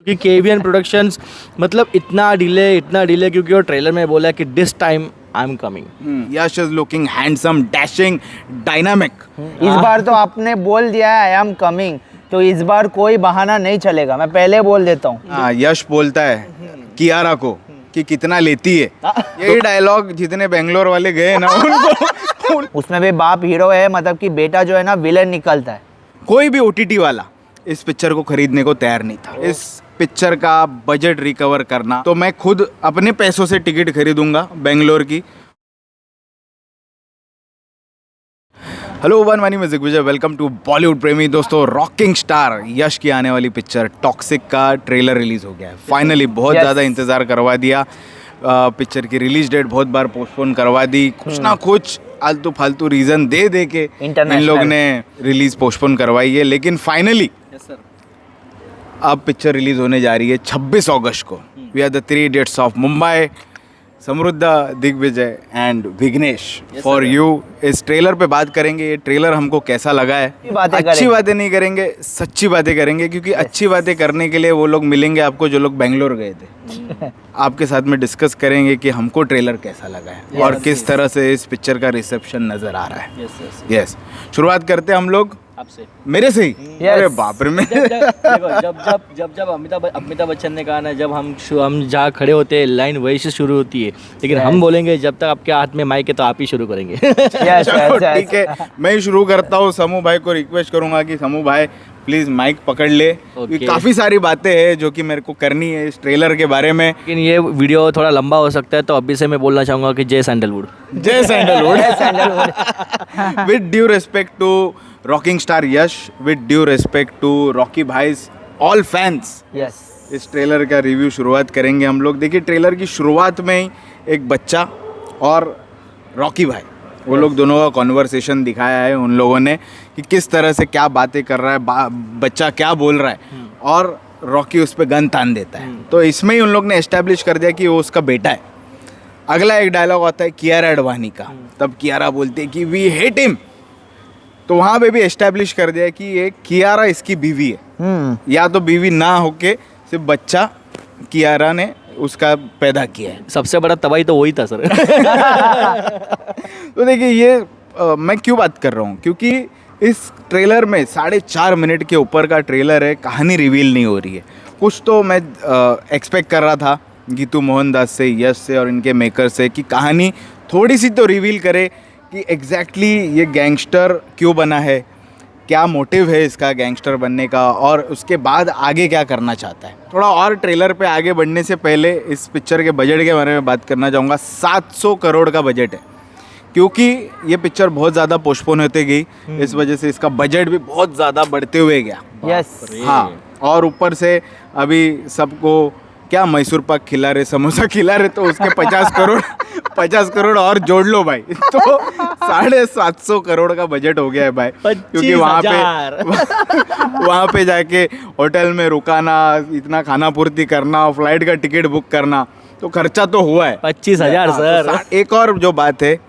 कि KVN productions मतलब इतना डिले क्योंकि वो ट्रेलर में बोला कि this time I am coming. Yash is looking handsome, dashing, dynamic. इस बार तो आपने बोल दिया है आई एम कमिंग, तो इस बार कोई बहाना नहीं चलेगा, मैं पहले बोल देता हूँ। हाँ, यश बोलता है कियारा को कि कितना लेती है। यही डायलॉग जितने बेंगलोर वाले गए ना उनको उसमें भी बाप हीरो है, मतलब कि बेटा जो है ना विलेन निकलता है। कोई भी ओटीटी वाला इस पिक्चर को खरीदने को तैयार नहीं था। इस पिक्चर का बजट रिकवर करना, तो मैं खुद अपने पैसों से टिकट खरीदूंगा बेंगलोर की। हेलो वन, मानी music Vijay, welcome to Bollywood प्रेमी। दोस्तों, रॉकिंग स्टार यश की आने वाली पिक्चर टॉक्सिक का ट्रेलर रिलीज हो गया है फाइनली। बहुत ज़्यादा इंतज़ार करवा दिया। पिक्चर की रिलीज डेट बहुत बार पोस्टपोन करवा दी, कुछ ना कुछ आलतू फालतू रीज़न दे के इन लोग ने रिलीज पोस्टपोन करवाई है, लेकिन फाइनली अब पिक्चर रिलीज होने जा रही है 26 अगस्त को। We are the 3 idiots of Mumbai, Samriddha, Digvijay and Vighnesh for you. इस ट्रेलर पे बात करेंगे, ये ट्रेलर हमको कैसा लगा है। अच्छी बातें नहीं करेंगे, सच्ची बातें करेंगे, क्योंकि अच्छी बातें करने के लिए वो लोग मिलेंगे आपको जो लोग बेंगलोर गए थे। आपके साथ में डिस्कस करेंगे कि हमको ट्रेलर कैसा लगा है और किस तरह से इस पिक्चर का रिसेप्शन नजर आ रहा है। यस, शुरुआत करते हैं हम लोग आपसे, मेरे से ही। अरे बाप रे, जब अमिताभ बच्चन ने कहा ना, जब हम जहाँ खड़े होते हैं लाइन वही से शुरू होती है, लेकिन हम बोलेंगे जब तक आपके हाथ में माइक है तो आप ही शुरू करेंगे। ठीक है, मैं ही शुरू करता हूँ। समूह भाई को रिक्वेस्ट करूंगा कि समूह भाई प्लीज माइक पकड़ ले। काफी सारी बातें हैं जो कि मेरे को करनी है इस ट्रेलर के बारे में, लेकिन ये वीडियो थोड़ा लंबा हो सकता है, तो अभी से मैं बोलना चाहूंगा कि जय सैंडलवुड, जय Sandalwood. With due respect to rocking star Yash, with due respect to Rocky भाईज ऑल फैंस, इस ट्रेलर का रिव्यू शुरुआत करेंगे हम लोग। देखिए, ट्रेलर की शुरुआत में ही एक बच्चा और रॉकी भाई, वो लोग दोनों का कॉन्वर्सेशन दिखाया है उन लोगों ने कि किस तरह से क्या बातें कर रहा है, बच्चा क्या बोल रहा है और रॉकी उस पर गन तान देता है। तो इसमें ही उन लोग ने एस्टेब्लिश कर दिया कि वो उसका बेटा है। अगला एक डायलॉग आता है कियारा अडवाणी का, तब कियारा बोलती है कि वी हेट हिम। तो वहाँ पे भी एस्टेब्लिश कर दिया कि ये कियारा इसकी बीवी है, या तो बीवी ना होके सिर्फ बच्चा कियारा ने उसका पैदा किया है। सबसे बड़ा तबाही तो वही था सर। तो देखिए, ये मैं क्यों बात कर रहा हूँ, क्योंकि इस ट्रेलर में 4.5 मिनट के ऊपर का ट्रेलर है, कहानी रिवील नहीं हो रही है। कुछ तो मैं एक्सपेक्ट कर रहा था गीतू मोहनदास से, यश से और इनके मेकर से कि कहानी थोड़ी सी तो रिवील करे कि एग्जैक्टली ये गैंगस्टर क्यों बना है, क्या मोटिव है इसका गैंगस्टर बनने का, और उसके बाद आगे क्या करना चाहता है। थोड़ा और ट्रेलर पे आगे बढ़ने से पहले इस पिक्चर के बजट के बारे में बात करना चाहूँगा। 700 करोड़ का बजट है, क्योंकि ये पिक्चर बहुत ज़्यादा पोस्टपोन होते गई, इस वजह से इसका बजट भी बहुत ज़्यादा बढ़ते हुए गया। हाँ, और ऊपर से अभी सबको क्या मैसूर पाक खिला रहे, समोसा खिला रहे, तो उसके 50 करोड़ और जोड़ लो भाई, तो 750 करोड़ का बजट हो गया है भाई। क्योंकि वहाँ पे जाके होटल में रुकाना, इतना खाना पूर्ति करना, फ्लाइट का टिकट बुक करना, तो खर्चा तो हुआ है 25,000 सर। एक और जो बात है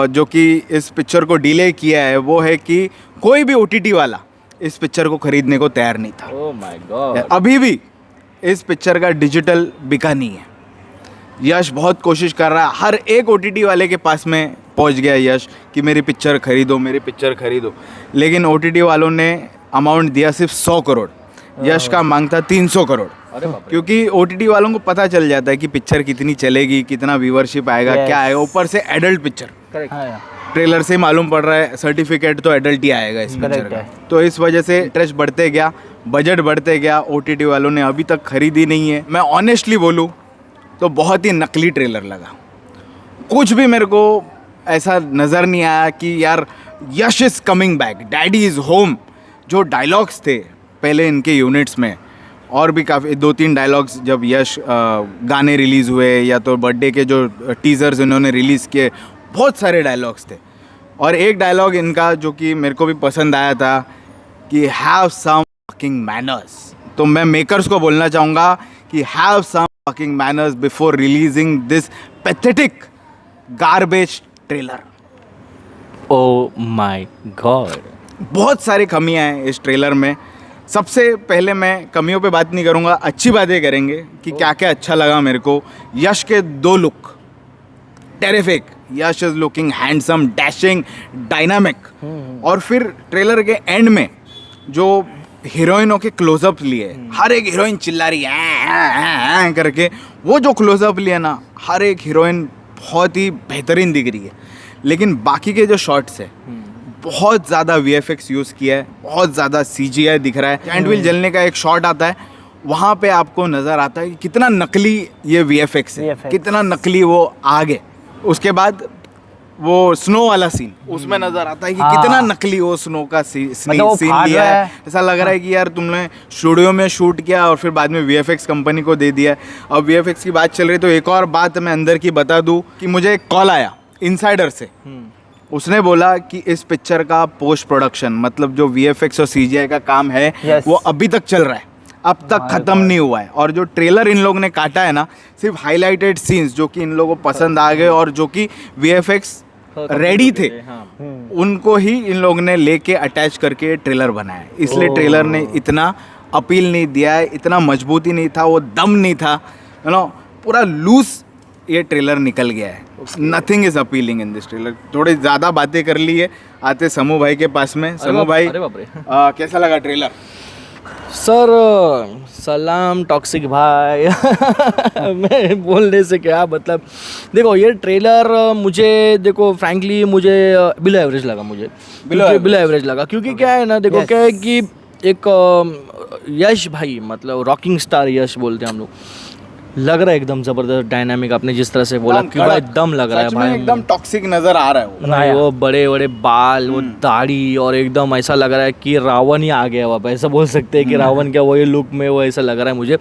जो कि इस पिक्चर को डिले किया है, वो है कि कोई भी ओटीटी वाला इस पिक्चर को खरीदने को तैयार नहीं था। ओह माय गॉड, अभी भी इस पिक्चर का डिजिटल बिका नहीं है। यश बहुत कोशिश कर रहा है, हर एक ओटीटी वाले के पास में पहुंच गया यश कि मेरी पिक्चर खरीदो, मेरी पिक्चर खरीदो, लेकिन ओटीटी वालों ने अमाउंट दिया सिर्फ 100 करोड़, यश का मांगता 300 करोड़। क्योंकि ओटीटी वालों को पता चल जाता है कि पिक्चर कितनी चलेगी, कितना व्यूवरशिप आएगा, क्या आएगा। ऊपर से एडल्ट पिक्चर, ट्रेलर से मालूम पड़ रहा है, सर्टिफिकेट तो एडल्ट ही आएगा इस पिक्चर का। तो इस वजह से इंटरेस्ट बढ़ते गया, बजट बढ़ते गया, ओटीटी वालों ने अभी तक खरीदी नहीं है। मैं ऑनेस्टली बोलूँ तो बहुत ही नकली ट्रेलर लगा। कुछ भी मेरे को ऐसा नज़र नहीं आया कि यार Yash is coming back, daddy is home. जो डायलॉग्स थे पहले इनके यूनिट्स में, और भी काफ़ी 2-3 डायलॉग्स जब यश गाने रिलीज़ हुए या तो बर्थडे के जो टीज़र्स इन्होंने रिलीज़ किए, बहुत सारे डायलॉग्स थे। और एक डायलॉग इनका जो कि मेरे को भी पसंद आया था कि हैव सम फकिंग मैनर्स। तो मैं मेकर्स को बोलना चाहूँगा कि have some fucking manners before releasing this pathetic garbage trailer. Oh my god, बहुत सारी कमियां हैं इस ट्रेलर में। सबसे पहले मैं कमियों पे बात नहीं करूँगा, अच्छी बातें करेंगे कि क्या क्या अच्छा लगा मेरे को। यश के 2 look terrific, Yash is looking handsome, dashing, dynamic. और फिर ट्रेलर के एंड में जो हीरोइनों के क्लोजअप लिए, हर एक हीरोइन चिल्ला रही है करके, वो जो क्लोजअप लिए ना, हर एक हीरोइन बहुत ही बेहतरीन दिख रही है। लेकिन बाकी के जो शॉट्स है बहुत ज़्यादा VFX यूज़ किया है, बहुत ज़्यादा CGI दिख रहा है। हैंड व्हील जलने का एक शॉट आता है, वहाँ पे आपको नज़र आता है कि कितना नकली ये VFX है, कितना नकली वो आग है। उसके बाद वो स्नो वाला सीन, उसमें नज़र आता है कि कितना नकली वो स्नो का सीन लिया है। ऐसा लग रहा है कि यार तुमने स्टूडियो में शूट किया और फिर बाद में VFX कंपनी को दे दिया। अब VFX की बात चल रही, तो एक और बात मैं अंदर की बता दूँ कि मुझे एक कॉल आया इनसाइडर से। उसने बोला कि इस पिक्चर का पोस्ट प्रोडक्शन, मतलब जो VFX और CGI का काम है, वो अभी तक चल रहा है, अब तक ख़त्म नहीं हुआ है। और जो ट्रेलर इन लोग ने काटा है ना, सिर्फ हाईलाइटेड सीन्स जो कि इन लोगों को पसंद आ गए और जो कि VFX रेडी थे, उनको ही इन लोग ने लेके अटैच करके ट्रेलर बनाया। इसलिए ट्रेलर ने इतना अपील नहीं दिया है, इतना मजबूती नहीं था, वो दम नहीं था, यू नो, पूरा लूज ये ट्रेलर निकल गया है। Nothing is appealing in this trailer. थोड़ी ज़्यादा बातें कर ली है, आते समू भाई के पास में। समू भाई, कैसा लगा ट्रेलर? सर सलाम टॉक्सिक भाई। मैं बोलने से क्या मतलब, देखो ये ट्रेलर मुझे, देखो फ्रैंकली मुझे बिलो एवरेज लगा, मुझे बिलो एवरेज लगा। क्योंकि क्या है ना, देखो क्या है कि एक यश भाई, मतलब रॉकिंग स्टार यश बोलते हैं हम लोग, लग रहा है एकदम जबरदस्त डायनामिक। आपने जिस तरह से बोला कि भाई दम लग रहा है भाई, एकदम टॉक्सिक नजर आ रहा है वो। भाई वो बड़े बड़े बाल, वो दाढ़ी, और एकदम ऐसा लग रहा है कि रावण ही आ गया वापस, ऐसा बोल सकते हैं कि रावण क्या वही लुक में, वो ऐसा लग रहा है मुझे।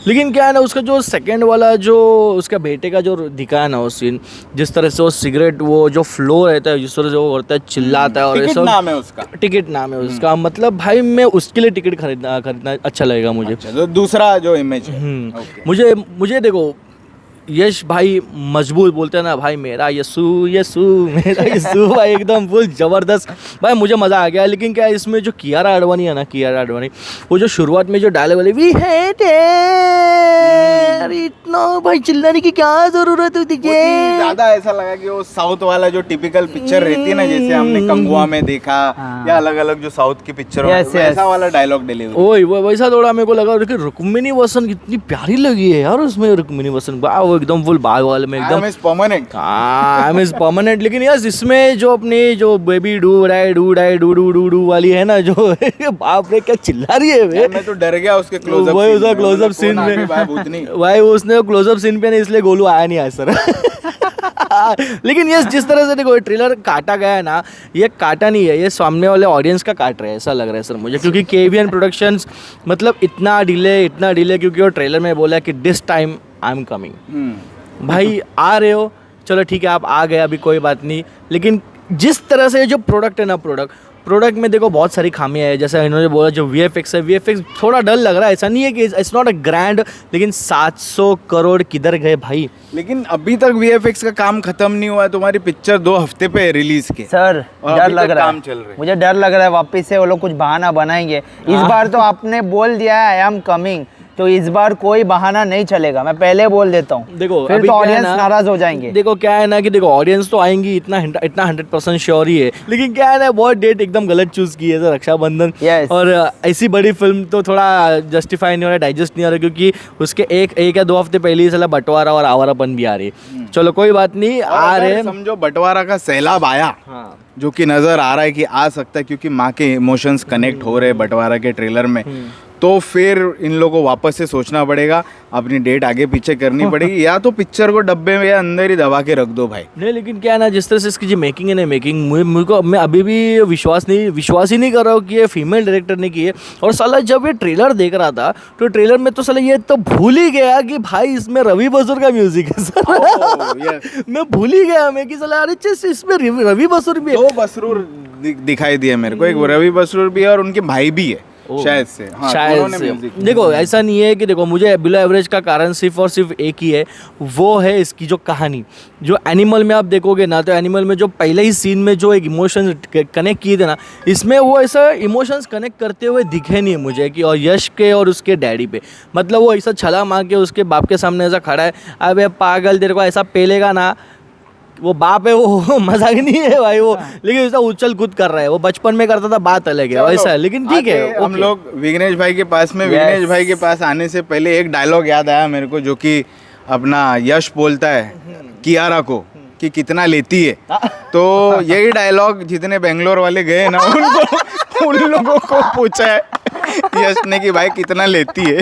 लेकिन क्या है ना, उसका जो सेकंड वाला जो उसका बेटे का जो दिखाया ना वो सीन, जिस तरह से वो सिगरेट, वो जो फ्लो रहता है, जिस तरह से वो करता है, चिल्लाता है, और टिकट नाम है उसका, टिकट नाम है उसका, मतलब भाई मैं उसके लिए टिकट खरीदना अच्छा लगेगा मुझे। तो दूसरा जो इमेज है, मुझे देखो यश भाई मजबूत बोलते हैं ना भाई, मेरा यस्सू यस्सू मेरा यस्सू भाई, एकदम फुल जबरदस्त भाई, मुझे मज़ा आ गया। लेकिन क्या इसमें जो कियारा आडवाणी है ना, कियारा आडवाणी, वो जो शुरुआत में जो डायलॉग वाले वी हेट इतना भाई चिल्लाने की क्या जरूरत होती है, ज़्यादा ऐसा लगा कि वो साउथ वाला जो टिपिकल पिक्चर रहती है ना, जैसे हमने कंगुआ में देखा या अलग अलग जो साउथ की पिक्चर, वैसा वाला डायलॉग डिलीवरी, ओए वैसा थोड़ा मेरे को लगा। लेकिन रुक्मिणी वसन कितनी प्यारी लगी है यार उसमें, रुक्मिणी वसन एकदम फुल बाल वाले में, एकदम आई एम परमानेंट। लेकिन यार इसमें जो अपनी जो baby do die do die do do do do वाली है ना, जो बाप रे क्या चिल्ला रही है वे, मैं तो डर गया उसके क्लोजअप, वही उसका क्लोजअप सीन में भाई, उसने क्लोजअप सीन पे नहीं, इसलिए गोलू आया नहीं आज सर। लेकिन ये जिस तरह से देखो ट्रेलर काटा गया है ना, ये काटा नहीं है, ये सामने वाले ऑडियंस का काट रहे हैं, ऐसा लग रहा है सर मुझे। क्योंकि KVN प्रोडक्शंस मतलब इतना डिले, क्योंकि वो ट्रेलर में बोला कि this time I am coming. भाई आ रहे हो, चलो ठीक है, आप आ गए, अभी कोई बात नहीं। लेकिन जिस तरह से जो प्रोडक्ट है ना, प्रोडक्ट में देखो बहुत सारी खामियां है। जैसे इन्होंने बोला जो VFX है, VFX थोड़ा डल लग रहा है, ऐसा नहीं है कि इट्स नॉट अ ग्रैंड, लेकिन 700 करोड़ किधर गए भाई। लेकिन अभी तक VFX का काम खत्म नहीं हुआ है, तुम्हारी पिक्चर 2 हफ्ते पे रिलीज के सर, डर लग रहा है मुझे, डर लग रहा है वापस से वो लोग कुछ बहाना बनाएंगे। इस बार तो आपने बोल दिया है आई एम कमिंग, तो इस बार कोई बहाना नहीं चलेगा, मैं पहले बोल देता हूँ। देखो फिर तो ऑडियंस नाराज हो जाएंगे। देखो क्या है ना कि देखो ऑडियंस तो आएंगी, इतना 100% श्योर ही है। लेकिन क्या है ना, बहुत डेट एकदम गलत चूज की है रक्षाबंधन, और ऐसी बड़ी फिल्म तो थोड़ा जस्टिफाई नहीं हो रहा, डाइजेस्ट नहीं हो रहा, क्योंकि उसके एक या 2 हफ्ते पहले ही साला बंटवारा और आवारापन भी आ रही है। चलो कोई बात नहीं, आ रहे, समझो बंटवारा का सैलाब आया, जो कि नजर आ रहा है कि आ सकता है, क्योंकि माँ के इमोशंस कनेक्ट हो रहे हैं बंटवारा के ट्रेलर में, तो फिर इन लोगों को वापस से सोचना पड़ेगा, अपनी डेट आगे पीछे करनी पड़ेगी, या तो पिक्चर को डब्बे में या अंदर ही दबा के रख दो भाई। नहीं, लेकिन क्या है ना, जिस तरह से इसकी जो मेकिंग है ना, मेरे को मैं अभी भी विश्वास ही नहीं कर रहा हूँ कि ये फीमेल डायरेक्टर ने की है। और साला जब ये ट्रेलर देख रहा था, तो ट्रेलर में तो साला ये तो भूल ही गया कि भाई इसमें रवि बसूर का म्यूजिक है सर। मैं भूल ही गया मैं कि साला अरे इसमें रवि बसूर भी है। 2 बसरूर दिखाई दिए मेरे को, एक रवि बसरूर भी है और उनके भाई भी है। शायद से, हाँ, शायद दोनों ने से। music देखो ऐसा नहीं है कि देखो मुझे बिलो एवरेज का कारण सिर्फ और सिर्फ एक ही है, वो है इसकी जो कहानी। जो एनिमल में आप देखोगे ना, तो एनिमल में जो पहले ही सीन में जो एक इमोशंस कनेक्ट किए थे ना, इसमें वो ऐसा इमोशंस कनेक्ट करते हुए दिखे नहीं मुझे कि और यश के और उसके डैडी पे। मतलब वो ऐसा छला मार के उसके बाप के सामने ऐसा खड़ा है, अबे पागल तेरे को ऐसा पेलेगा ना, वो बाप है वो मजाक नहीं है भाई वो, लेकिन ऐसा उछल कूद कर रहा है, वो बचपन में करता था, बात अलग है वैसा है, लेकिन ठीक है। हम लोग विघ्नेश भाई के पास में, विघ्नेश भाई के पास आने से पहले एक डायलॉग याद आया मेरे को, जो कि अपना यश बोलता है कियारा को कि कितना लेती है। तो यही डायलॉग जितने बेंगलोर वाले गए ना उन लोगों को पूछा है यश ने कि भाई कितना लेती है।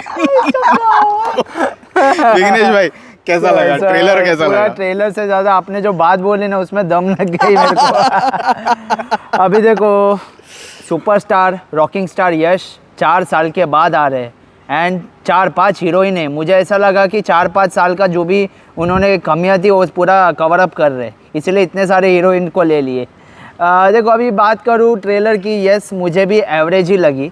विघ्नेश भाई कैसा लगा ट्रेलर, कैसा लगा? ट्रेलर से ज्यादा आपने जो बात बोली ना उसमें दम लग गई मेरे को। अभी देखो सुपरस्टार रॉकिंग स्टार यश 4 साल के बाद आ रहे हैं एंड 4-5 हीरोइन है। मुझे ऐसा लगा कि 4-5 साल का जो भी उन्होंने कमियां थी वो पूरा कवर अप कर रहे, इसलिए इतने सारे हीरोइन को ले लिए। देखो अभी बात करूँ ट्रेलर की, यस मुझे भी एवरेज ही लगी,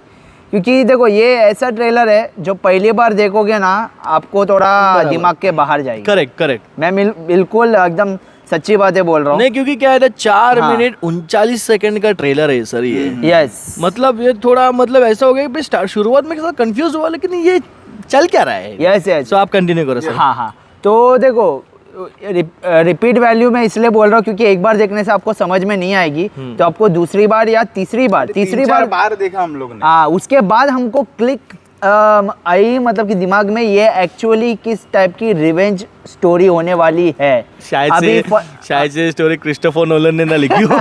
क्योंकि देखो ये ऐसा ट्रेलर है जो पहली बार देखोगे ना आपको थोड़ा दिमाग के बाहर जाएगी। करेक्ट। मैं बिल्कुल एकदम सच्ची बातें बोल रहा हूँ। नहीं, क्योंकि क्या है ना, 4 मिनट 39 सेकंड का ट्रेलर है सर ये। यस मतलब ये थोड़ा मतलब ऐसा हो गया कि स्टार्ट शुरुआत में कंफ्यूज हुआ, लेकिन ये चल क्या रहा है। यस तो आप कंटिन्यू करो सर। हाँ, तो देखो रिपीट वैल्यू में इसलिए बोल रहा हूँ क्योंकि एक बार देखने से आपको समझ में नहीं आएगी, तो आपको दूसरी बार या तीसरी बार देखा हम लोग ने। हाँ, उसके बाद हमको क्लिक आई, मतलब कि दिमाग में ये एक्चुअली किस टाइप की रिवेंज स्टोरी होने वाली है। शायद से स्टोरी क्रिस्टोफर नोलन ने ना लिखी हो।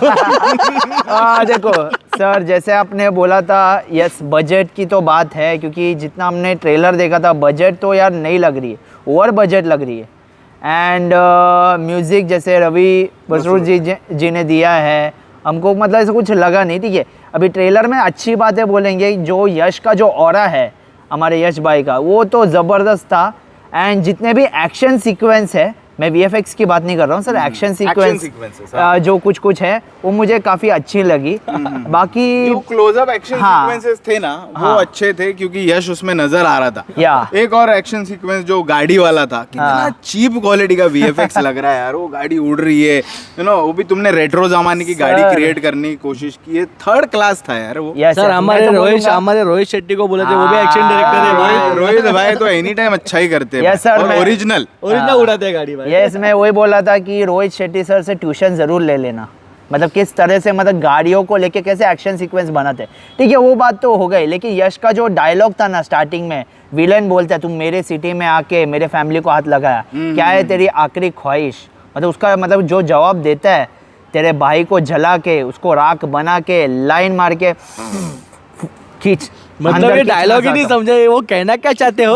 देखो सर, जैसे आपने बोला था, यस बजट की तो बात है, क्योंकि जितना हमने ट्रेलर देखा था बजट तो यार नहीं लग रही है, ओवर बजट लग रही है। एंड म्यूज़िक जैसे रवि बसरूर जी ने दिया है, हमको मतलब ऐसा कुछ लगा नहीं। ठीक है, अभी ट्रेलर में अच्छी बातें बोलेंगे, जो यश का जो ऑरा है हमारे यश भाई का वो तो ज़बरदस्त था। एंड जितने भी एक्शन सीक्वेंस है, मैं VFX की बात नहीं कर रहा हूँ सर, एक्शन सीक्वेंस जो कुछ है वो मुझे काफ़ी अच्छी लगी। बाकी जो क्लोजअप एक्शन सीक्वेंसेस थे ना वो अच्छे थे, क्योंकि यश उसमें नजर आ रहा था। एक और एक्शन सीक्वेंस जो गाड़ी वाला था, कितना चीप क्वालिटी का VFX लग रहा है यार, वो गाड़ी उड़ रही है, यू नो, वो भी तुमने रेट्रो जमाने की गाड़ी क्रिएट करने की कोशिश की है, थर्ड क्लास था यार वो। सर हमारे रोहित शेट्टी को बोले थे, वो भी एक्शन डायरेक्टर है। रोहित भाई तो एनी टाइम अच्छा ही करते हैं, ओरिजिनल उड़ाते हैं गाड़ी। यस, मैं वही बोला था कि रोहित शेट्टी सर से ट्यूशन ज़रूर ले लेना, मतलब किस तरह से मतलब गाड़ियों को लेके कैसे एक्शन सीक्वेंस बनाते। ठीक है, वो बात तो हो गई, लेकिन यश का जो डायलॉग था ना स्टार्टिंग में, विलन बोलता है तुम मेरे सिटी में आके मेरे फैमिली को हाथ लगाया, क्या है तेरी आखिरी ख्वाहिश, मतलब उसका मतलब जो जवाब देता है, तेरे भाई को जला के उसको राख बना के लाइन मार के खींच, मतलब ये डायलॉग ही नहीं समझे, वो कहना क्या चाहते हो।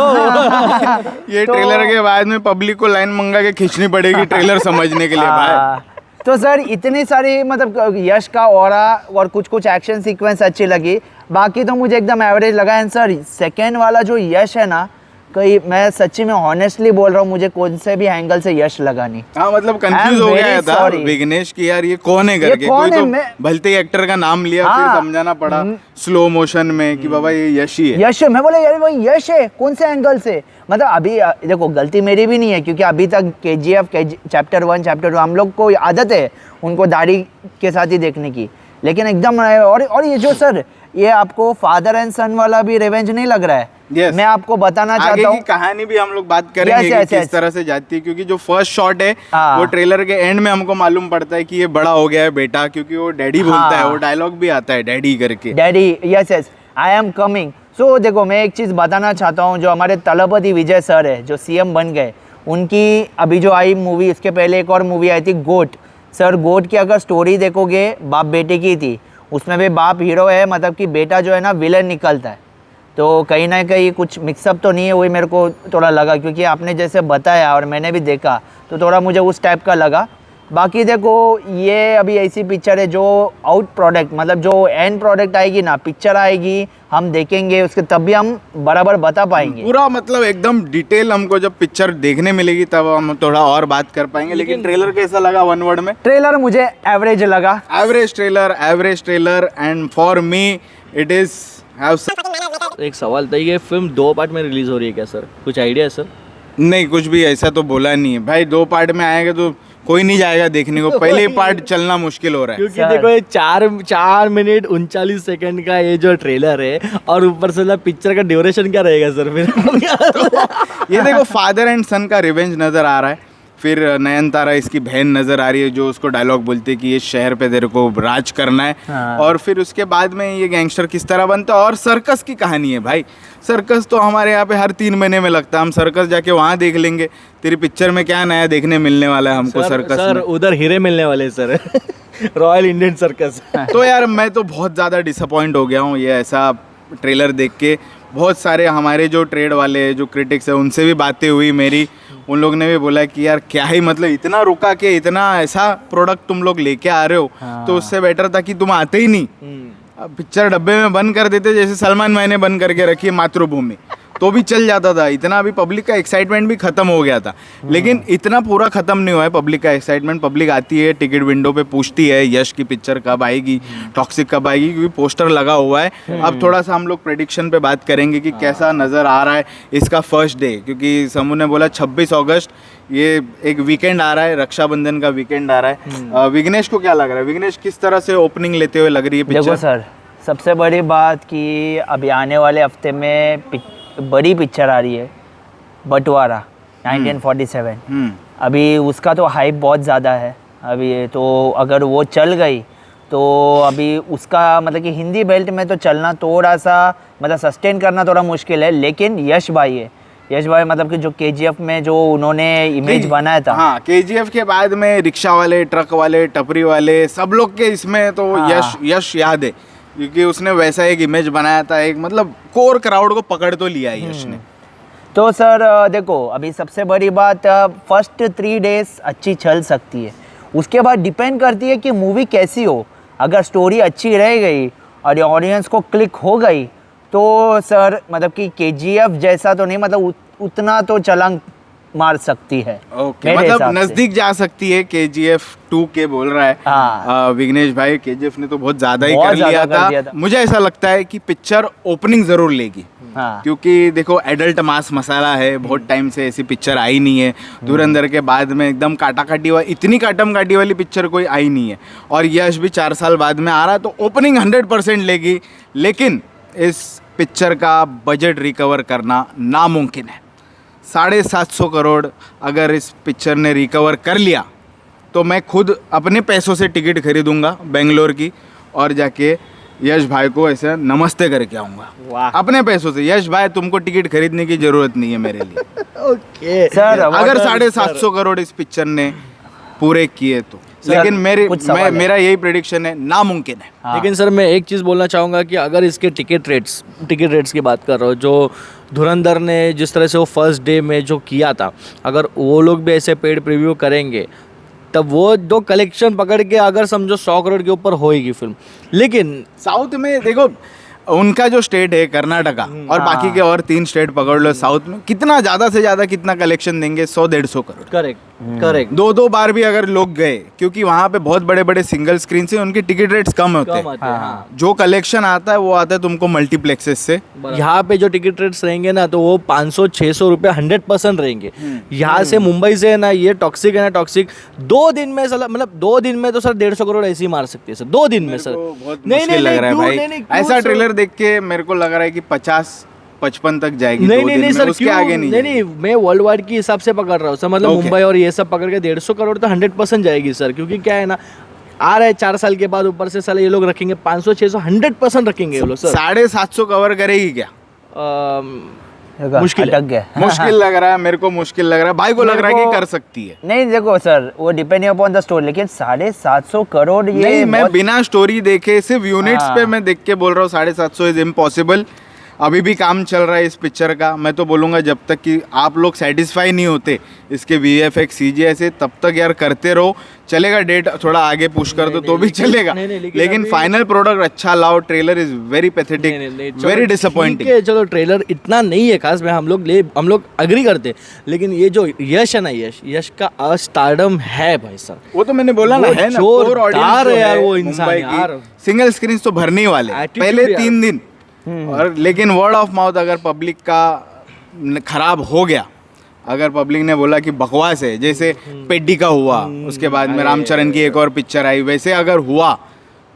ये ट्रेलर के बाद में पब्लिक को लाइन मंगा के खींचनी पड़ेगी ट्रेलर समझने के लिए भाई। तो सर इतनी सारी मतलब यश का ऑरा और कुछ एक्शन सीक्वेंस अच्छी लगी, बाकी तो मुझे एकदम एवरेज लगा। एंड सर सेकेंड वाला जो यश है ना, कहीं मैं सच्ची में ऑनेस्टली बोल रहा हूँ, मुझे कौन से भी एंगल से यश लगा नहीं। हाँ, मतलब कंफ्यूज हो गया था विघ्नेश की, यार ये कौन है करके, कोई तो भलते एक्टर का नाम लिया, फिर समझाना पड़ा स्लो मोशन में कि बाबा ये यश ही है। यश है, मैं बोला यार वो यश है, कौन से एंगल से, मतलब अभी देखो गलती मेरी भी नहीं है, क्योंकि अभी तक KGF चैप्टर 1 चैप्टर 2 हम लोग को आदत है उनको दाढ़ी के साथ ही देखने की, लेकिन एकदम और ये जो सर ये आपको फादर एंड सन वाला भी रिवेंज नहीं लग रहा है। मैं आपको बताना चाहता हूँ, कहानी भी हम लोग बात करेंगे कि किस तरह से जाती है, क्योंकि जो फर्स्ट शॉट है वो ट्रेलर के एंड में हमको मालूम पड़ता है कि ये बड़ा हो गया है बेटा, क्योंकि वो डैडी बोलता है, वो डायलॉग भी आता है डैडी करके, daddy yes I am coming. So देखो मैं एक चीज़ बताना चाहता हूँ, जो हमारे तलपति विजय सर है जो CM बन गए, उनकी अभी जो आई मूवी, इसके पहले एक और मूवी आई थी गोट। सर गोट की अगर स्टोरी देखोगे, बाप बेटे की थी, उसमें भी बाप हीरो है, मतलब कि बेटा जो है ना विलन निकलता है, तो कहीं ना कहीं कुछ मिक्सअप तो नहीं है, वही मेरे को थोड़ा लगा, क्योंकि आपने जैसे बताया और मैंने भी देखा तो थोड़ा मुझे उस टाइप का लगा। बाकी देखो ये अभी ऐसी पिक्चर है जो आउट प्रोडक्ट, मतलब जो एंड प्रोडक्ट आएगी ना, पिक्चर आएगी, हम देखेंगे उसके तब भी हम बराबर बता पाएंगे पूरा, मतलब एकदम डिटेल हमको जब पिक्चर देखने मिलेगी तब हम थोड़ा और बात कर पाएंगे। लेकिन ट्रेलर कैसा लगा वन वर्ड में? ट्रेलर मुझे एवरेज लगा, average trailer and for me it is have एक सवाल था, ये फिल्म 2 पार्ट में रिलीज हो रही है क्या सर? कुछ आइडिया है सर? नहीं, कुछ भी ऐसा तो बोला नहीं है भाई। 2 पार्ट में आएगा तो कोई नहीं जाएगा देखने को, पहले ही पार्ट चलना मुश्किल हो रहा है। क्योंकि देखो ये 4 मिनट 39 सेकंड का ये जो ट्रेलर है, और ऊपर से पिक्चर का ड्यूरेशन क्या रहेगा सर फिर? ये देखो फादर एंड सन का रिवेंज नजर आ रहा है। फिर नयनतारा इसकी बहन नजर आ रही है जो उसको डायलॉग बोलती है कि ये शहर पे तेरे को राज करना है। हाँ। और फिर उसके बाद में ये गैंगस्टर किस तरह बनता है, और सर्कस की कहानी है भाई। सर्कस तो हमारे यहाँ पे हर 3 महीने में लगता है, हम सर्कस जाके वहाँ देख लेंगे। तेरी पिक्चर में क्या नया देखने मिलने वाला है हमको सर्कस सर में? उधर हीरे मिलने वाले सर रॉयल इंडियन सर्कस। तो यार मैं तो बहुत ज़्यादा डिसअपॉइंट हो गया हूँ ये ऐसा ट्रेलर देख के। बहुत सारे हमारे जो ट्रेड वाले जो क्रिटिक्स है उनसे भी बातें हुई मेरी, उन लोग ने भी बोला कि यार क्या ही मतलब इतना रुका के इतना ऐसा प्रोडक्ट तुम लोग लेके आ रहे हो। तो उससे बेटर था कि तुम आते ही नहीं, अब पिक्चर डब्बे में बंद कर देते जैसे सलमान भाई ने बंद करके रखी है मातृभूमि, तो भी चल जाता था। इतना अभी पब्लिक का एक्साइटमेंट भी खत्म हो गया था, लेकिन इतना पूरा खत्म नहीं हुआ है पब्लिक का एक्साइटमेंट। पब्लिक आती है टिकट विंडो पे पूछती है यश की पिक्चर कब आएगी, टॉक्सिक कब आएगी, क्योंकि पोस्टर लगा हुआ है। अब थोड़ा सा हम लोग प्रेडिक्शन पे बात करेंगे कि कैसा नज़र आ रहा है इसका फर्स्ट डे, क्योंकि समू ने बोला 26 अगस्त ये एक वीकेंड आ रहा है, रक्षाबंधन का वीकेंड आ रहा है। विघ्नेश को क्या लग रहा है? विघ्नेश किस तरह से ओपनिंग लेते हुए लग रही है पिक्चर? देखो सर, सबसे बड़ी बात कि अभी आने वाले हफ्ते में बड़ी पिक्चर आ रही है बंटवारा 1947। अभी उसका तो हाइप बहुत ज़्यादा है अभी, तो अगर वो चल गई तो अभी उसका मतलब कि हिंदी बेल्ट में तो चलना थोड़ा सा मतलब सस्टेन करना थोड़ा मुश्किल है। लेकिन यश भाई है, यश भाई मतलब कि जो KGF में जो उन्होंने इमेज बनाया था, हाँ KGF के बाद में रिक्शा वाले, ट्रक वाले, टपरी वाले सब लोग के इसमें तो यश याद है, क्योंकि उसने वैसा एक इमेज बनाया था, एक मतलब कोर क्राउड को पकड़ तो लिया है यश ने। तो सर देखो अभी सबसे बड़ी बात फर्स्ट 3 डेज अच्छी चल सकती है, उसके बाद डिपेंड करती है कि मूवी कैसी हो। अगर स्टोरी अच्छी रह गई और ऑडियंस को क्लिक हो गई तो सर मतलब कि KGF जैसा तो नहीं, मतलब उतना तो छलांग मार सकती है। ओके, मतलब नजदीक जा सकती है। KGF 2 के बोल रहा है हाँ। विघ्नेश भाई, KGF ने तो बहुत ज्यादा ही कर लिया था। मुझे ऐसा लगता है कि पिक्चर ओपनिंग जरूर लेगी। हाँ। क्योंकि देखो एडल्ट मास मसाला है, बहुत टाइम से ऐसी पिक्चर आई नहीं है। धुरंधर के बाद में एकदम काटा काटी वाली, इतनी काटम काटी वाली पिक्चर कोई आई नहीं है, और यश भी 4 साल बाद में आ रहा है, तो ओपनिंग 100% लेगी। लेकिन इस पिक्चर का बजट रिकवर करना नामुमकिन है। 750 करोड़ अगर इस पिक्चर ने रिकवर कर लिया तो मैं खुद अपने पैसों से टिकट खरीदूंगा बेंगलोर की, और जाके यश भाई को ऐसे नमस्ते करके आऊँगा अपने पैसों से। यश भाई तुमको टिकट खरीदने की ज़रूरत नहीं है मेरे लिए। ओके सर, अगर 750 करोड़ इस पिक्चर ने पूरे किए तो, लेकिन मेरा यही प्रेडिक्शन है नामुमकिन है। हाँ। लेकिन सर मैं एक चीज़ बोलना चाहूँगा कि अगर इसके टिकट रेट्स की बात कर रहा हूँ, जो धुरंधर ने जिस तरह से वो फर्स्ट डे में जो किया था, अगर वो लोग भी ऐसे पेड प्रीव्यू करेंगे तब वो दो कलेक्शन पकड़ के अगर समझो 100 करोड़ के ऊपर होएगी फिल्म। लेकिन साउथ में देखो उनका जो स्टेट है कर्नाटका, और बाकी के और 3 स्टेट पकड़ लो साउथ में, कितना ज़्यादा से ज़्यादा कितना कलेक्शन देंगे? 100-150 करोड़। करेक्ट 2 बार भी अगर लोग गए, क्योंकि वहाँ पे बहुत बड़े बड़े सिंगल स्क्रीन से उनके टिकट रेट्स कम होते हैं। हाँ। जो कलेक्शन आता है वो आता है तुमको मल्टीप्लेक्सेस से। यहाँ पे जो टिकट रेट्स रहेंगे ना, तो वो 500-600 रुपये 100% रहेंगे। यहाँ से मुंबई से ना ये टॉक्सिक है ना, टॉक्सिक 2 दिन में सर, मतलब 2 दिन में तो सर 150 करोड़ ऐसे ही मार सकती है सर 2 दिन में सर। बहुत मुश्किल लग रहा है भाई, ऐसा ट्रेलर देख के मेरे को लग रहा है कि 50-55 तक जाएगी। नहीं सर, उसके आगे नहीं। मैं वर्ल्ड वाइड के हिसाब से पकड़ रहा हूँ सर, मतलब मुंबई और ये सब पकड़ के 150 करोड़ तो 100% जाएगी सर। क्योंकि क्या है ना, आ रहा है 4 साल के बाद, ऊपर से साले ये लोग रखेंगे 500-600 100% रखेंगे ये लोग सर। 750 कवर करेगी क्या? मुश्किल अटक गया। मुश्किल लग रहा है मेरे को, मुश्किल लग रहा है भाई को, लग रहा है कि कर सकती है। नहीं देखो सर, वो डिपेंडिंग अपॉन द स्टोरी, लेकिन 750 करोड़ ये नहीं, मैं बिना स्टोरी देखे सिर्फ यूनिट्स पे मैं देख के बोल रहा हूँ 750 इज इम्पॉसिबल। अभी भी काम चल रहा है इस पिक्चर का। मैं तो बोलूँगा जब तक कि आप लोग सेटिस्फाई नहीं होते इसके VFX CGI से, तब तक यार करते रहो। चलेगा डेट थोड़ा आगे पुश कर दो तो भी चलेगा, लेकिन फाइनल प्रोडक्ट अच्छा लाओ। Trailer is very pathetic, very disappointing. चलो ट्रेलर इतना नहीं है खास, में हम लोग अग्री करते, लेकिन ये जो यश है ना, यश का स्टारडम है भाई सर। वो तो मैंने बोला ना, है ना, जोरदार है यार वो इंसान यार। सिंगल स्क्रीन तो भरने ही वाले पहले 3 दिन और लेकिन वर्ड ऑफ माउथ अगर पब्लिक का खराब हो गया, अगर पब्लिक ने बोला कि बकवास है, जैसे पेड्डी का हुआ, उसके बाद में रामचरण की एक और पिक्चर आई, वैसे अगर हुआ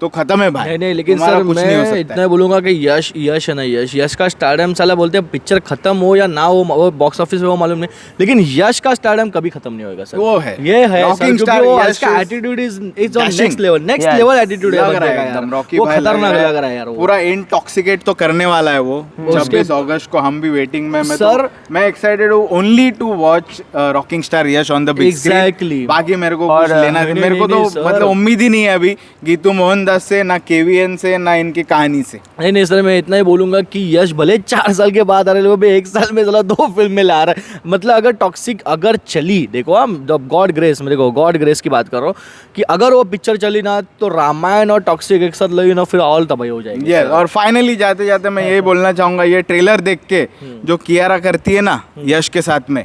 तो खत्म है भाई। नहीं लेकिन तुम्हारा सर कुछ नहीं हो मैं सकता इतना बोलूंगा कि यश है ना, यश का स्टारडम साला बोलते हैं पिक्चर खत्म हो या ना हो, वो बॉक्स ऑफिस में वो मालूम नहीं, लेकिन यश का स्टारडम कभी खत्म नहीं होगा सर। वो है ये है Rocking सर, star क्योंकि वो यश इसका is attitude is on dashing. Next level attitude लग रहा है एकदम रॉकी वो भाई, खतरनाक लग रहा है यार वो। पूरा इंटॉक्सिकेट तो करने वाला है वो। 26 अगस्त को हम भी वेटिंग में। मैं एक्साइटेड हूँ only to watch rocking star Yash on the big screen. Exactly, बाकी मेरे को कुछ लेना, मेरे को तो मतलब उम्मीद ही नहीं है अभी गीतू मोहन दास से, ना केवीएन से, ना इनकी कहानी से। नहीं सर, मैं इतना ही बोलूंगा कि यश भले 4 साल के बाद आ रहे लोग, 1 साल में चला 2 फिल्में ला रहा है। मतलब अगर टॉक्सिक अगर चली, देखो हम गॉड ग्रेस में, देखो गॉड ग्रेस की बात कर रहा हूँ कि अगर वो पिक्चर चली ना तो रामायण और टॉक्सिक एक साथ लगी ना, फिर ऑल तबाही हो जाएगी। ये और फाइनली जाते जाते मैं यही बोलना चाहूंगा, ये ट्रेलर देख के जो कियारा करती है ना यश के साथ में,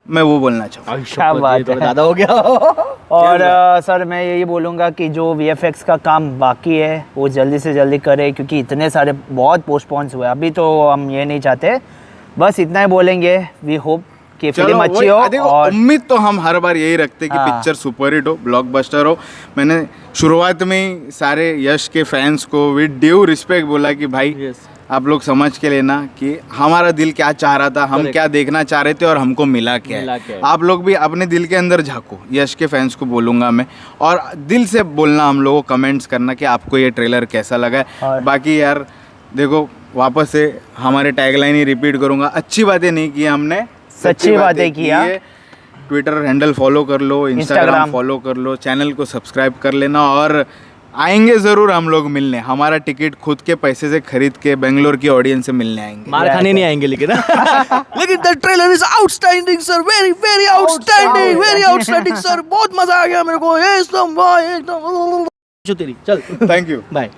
मैं वो बोलना चाहूँगा। क्या बात है, ज़्यादा हो गया। और सर मैं यही बोलूँगा कि जो VFX का काम बाकी है वो जल्दी से जल्दी करे, क्योंकि इतने सारे बहुत पोस्टपोन्स हुए। अभी तो हम ये नहीं चाहते, बस इतना ही बोलेंगे, वी होप कि फिल्म अच्छी हो। और उम्मीद तो हम हर बार यही रखते कि पिक्चर सुपरहिट हो, ब्लॉकबस्टर हो। मैंने शुरुआत में ही सारे यश के फैंस को विद ड्यू रिस्पेक्ट बोला कि भाई आप लोग समझ के लेना कि हमारा दिल क्या चाह रहा था, हम क्या देखना चाह रहे थे और हमको मिला क्या है। आप लोग भी अपने दिल के अंदर झांको, यश के फैंस को बोलूँगा मैं, और दिल से बोलना हम लोगों को, कमेंट्स करना कि आपको ये ट्रेलर कैसा लगा है। बाकी यार देखो, वापस से हमारे टैगलाइन ही रिपीट करूँगा, अच्छी बातें नहीं की हमने, सच्ची बातें किया। ट्विटर हैंडल फॉलो कर लो, इंस्टाग्राम फॉलो कर लो, चैनल को सब्सक्राइब कर लेना, और आएंगे जरूर हम लोग मिलने। हमारा टिकट खुद के पैसे से खरीद के बेंगलोर की ऑडियंस से मिलने आएंगे। मार खाने नहीं आएंगे लेकिन लेकिन the trailer is outstanding sir, very very outstanding sir, बहुत मजा आ गया मेरे को एकदम जो तेरी। चल, थैंक यू, बाय।